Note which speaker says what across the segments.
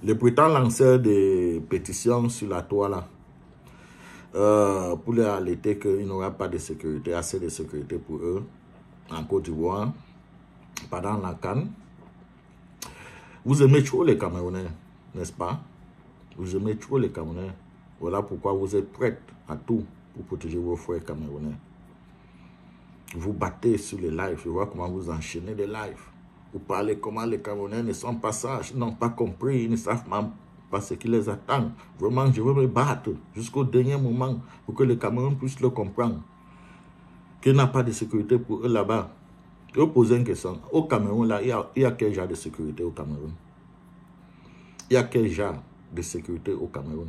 Speaker 1: Les prétendants lanceurs de pétitions sur la toile pour les alerter qu'il n'y aura pas de sécurité, assez de sécurité pour eux en Côte d'Ivoire pendant la CAN. Vous aimez trop les Camerounais, n'est-ce pas? Vous aimez trop les Camerounais. Voilà pourquoi vous êtes prêts à tout pour protéger vos frères camerounais. Vous battez sur les lives, je vois comment vous enchaînez les lives. Vous parlez comment les Camerounais ne sont pas sages, n'ont pas compris, ils ne savent même pas ce qui les attend. Vraiment, je veux me battre jusqu'au dernier moment pour que les Camerounais puissent le comprendre. Qu'il n'y a pas de sécurité pour eux là-bas. Je vais vous poser une question. Au Cameroun, là, il y a quel genre de sécurité au Cameroun? Il y a quel genre de sécurité au Cameroun?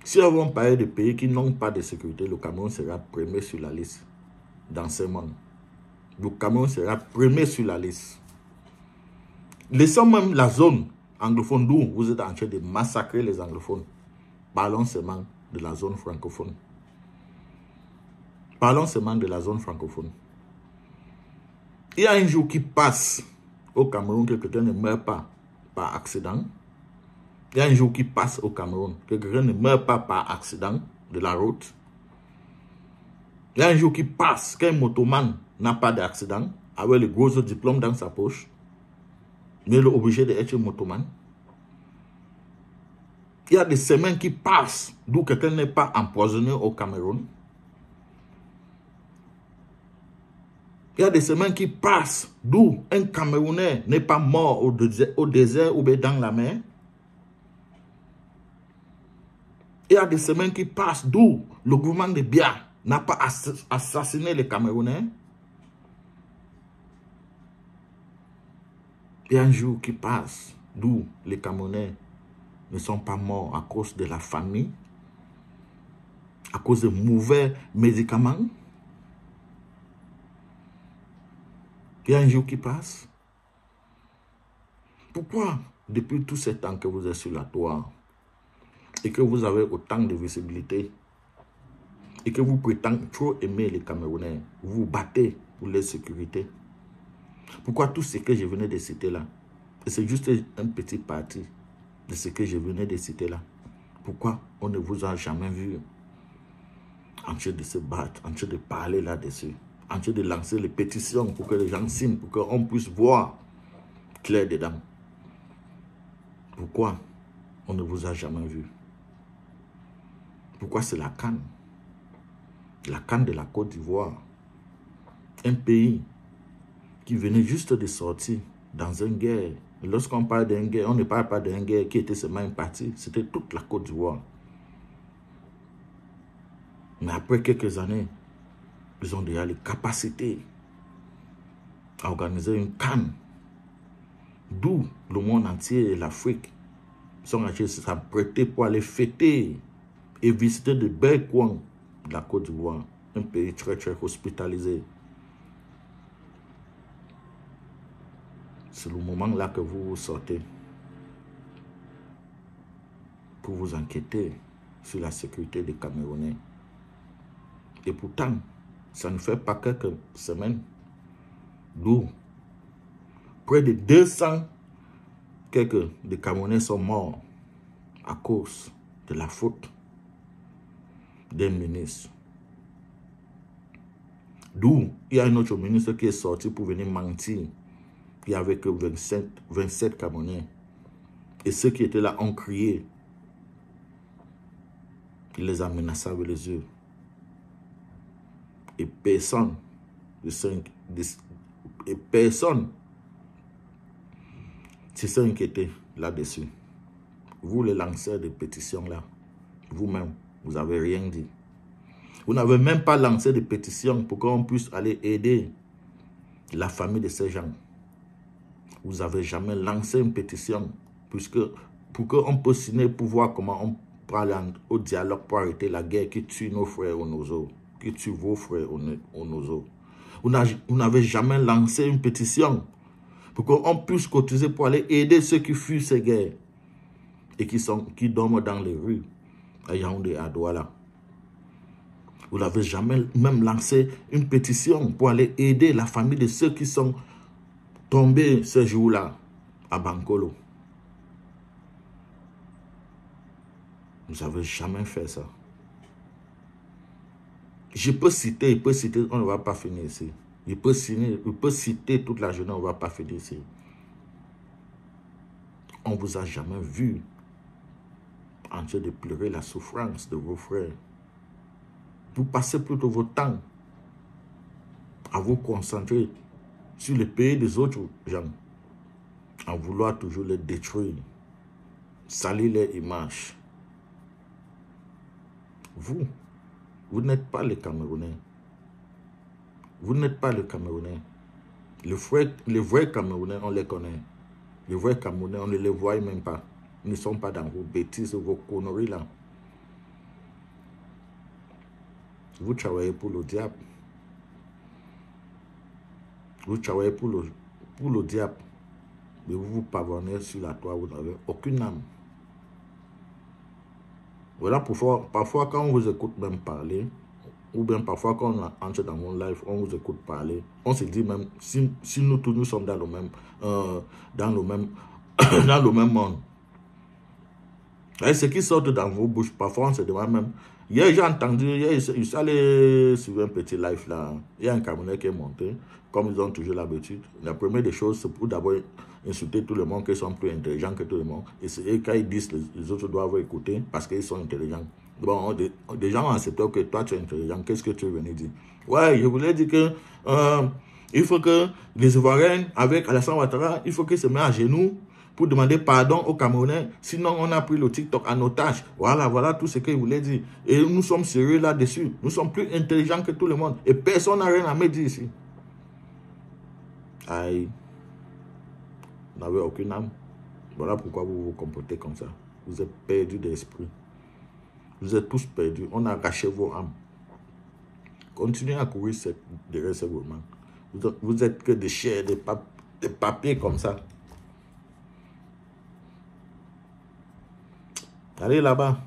Speaker 1: Si on va parler de pays qui n'ont pas de sécurité, le Cameroun sera premier sur la liste dans ce monde. Le Cameroun sera premier sur la liste. Laissons même la zone anglophone d'où vous êtes en train de massacrer les anglophones. Parlons seulement de la zone francophone. Parlons seulement de la zone francophone. Il y a un jour qui passe au Cameroun que quelqu'un ne meurt pas par accident. Il y a un jour qui passe au Cameroun que quelqu'un ne meurt pas par accident de la route. Il y a un jour qui passe qu'un motoman n'a pas d'accident avec le gros diplôme dans sa poche. Mais il est obligé d'être motoman. Il y a des semaines qui passent d'où quelqu'un n'est pas empoisonné au Cameroun. Il y a des semaines qui passent d'où un Camerounais n'est pas mort au désert ou bien dans la mer. Il y a des semaines qui passent d'où le gouvernement de Biya n'a pas assassiné les Camerounais. Il y a un jour qui passe d'où les Camerounais ne sont pas morts à cause de la famille, à cause de mauvais médicaments. Il y a un jour qui passe. Pourquoi, depuis tout ce temps que vous êtes sur la toile, et que vous avez autant de visibilité, et que vous prétendez trop aimer les Camerounais, vous vous battez pour leur sécurité? Pourquoi tout ce que je venais de citer là, et c'est juste un petit parti de ce que je venais de citer là, pourquoi on ne vous a jamais vu en train de se battre, en train de parler là-dessus, en train de lancer les pétitions pour que les gens signent, pour qu'on puisse voir clair dedans? Pourquoi on ne vous a jamais vu? Pourquoi c'est la CAN? La CAN de la Côte d'Ivoire. Un pays qui venait juste de sortir dans une guerre. Lorsqu'on parle d'une guerre, on ne parle pas d'une guerre qui était seulement une partie. C'était toute la Côte d'Ivoire. Mais après quelques années, ils ont déjà les capacités à organiser une CAN. D'où le monde entier et l'Afrique sont en train de s'apprêter pour aller fêter et visiter de belles coins de la Côte d'Ivoire. Un pays très très hospitalisé. C'est le moment là que vous sortez pour vous enquêter sur la sécurité des Camerounais. Et pourtant, ça ne fait pas quelques semaines d'où près de 200 quelques des Camerounais sont morts à cause de la faute d'un ministre. D'où il y a un autre ministre qui est sorti pour venir mentir. Il y avait que 27 Camerounais. Et ceux qui étaient là ont crié. Il les a menacés avec les yeux. Et personne ne s'est inquiété là-dessus. Vous, les lanceurs de pétitions là, vous-même, vous n'avez rien dit. Vous n'avez même pas lancé de pétition pour qu'on puisse aller aider la famille de ces gens. Vous n'avez jamais lancé une pétition pour qu'on puisse signer pour voir comment on peut aller au dialogue pour arrêter la guerre qui tue nos frères au Nozo, qui tue vos frères au Nozo. Vous n'avez jamais lancé une pétition pour qu'on puisse cotiser pour aller aider ceux qui fuient ces guerres et qui dorment dans les rues à Yaoundé et à Douala. Vous n'avez jamais même lancé une pétition pour aller aider la famille de ceux qui sont tombés ce jour-là à Bankolo. Vous n'avez jamais fait ça. Je peux citer, on ne va pas finir ici. Il peut citer toute la journée, on ne va pas finir ici. On ne vous a jamais vu en train de pleurer la souffrance de vos frères. Vous passez plutôt votre temps à vous concentrer sur le pays des autres gens, en vouloir toujours les détruire, salir leur image. Vous n'êtes pas les Camerounais. Vous n'êtes pas les Camerounais. Les vrais Camerounais, on les connaît. Les vrais Camerounais, on ne les voit même pas. Ils ne sont pas dans vos bêtises, vos conneries là. Vous travaillez pour le diable. Vous travaillez pour le diable. Mais vous vous pavonnez sur la toile, vous n'avez aucune âme. Voilà pourquoi, parfois quand on vous écoute même parler, ou bien parfois quand on entre dans mon live, on vous écoute parler, on se dit même, si nous tous nous sommes dans le même, dans le même monde. Et ce qui sort dans vos bouches, parfois on se demande même, hier j'ai entendu, hier il s'allait sur un petit live là, il y a un Camerounais qui est monté, comme ils ont toujours l'habitude. La première des choses, c'est pour d'abord insulter tout le monde, qu'ils sont plus intelligents que tout le monde. Et quand ils disent, les autres doivent écouter parce qu'ils sont intelligents. Bon, des gens ont accepté que toi tu es intelligent, qu'est-ce que tu veux venir dire? Ouais, je voulais dire que il faut que les Ivoiriens, avec Alassane Ouattara, il faut qu'ils se mettent à genoux pour demander pardon aux Camerounais. Sinon, on a pris le TikTok en otage. Voilà tout ce qu'il voulait dire. Et nous sommes sérieux là-dessus. Nous sommes plus intelligents que tout le monde. Et personne n'a rien à me dire ici. Aïe. Vous n'avez aucune âme. Voilà pourquoi vous vous comportez comme ça. Vous êtes perdus d'esprit. Vous êtes tous perdus. On a arraché vos âmes. Continuez à courir derrière ces moments. Vous êtes que des chairs, des papiers comme ça. Allez là-bas.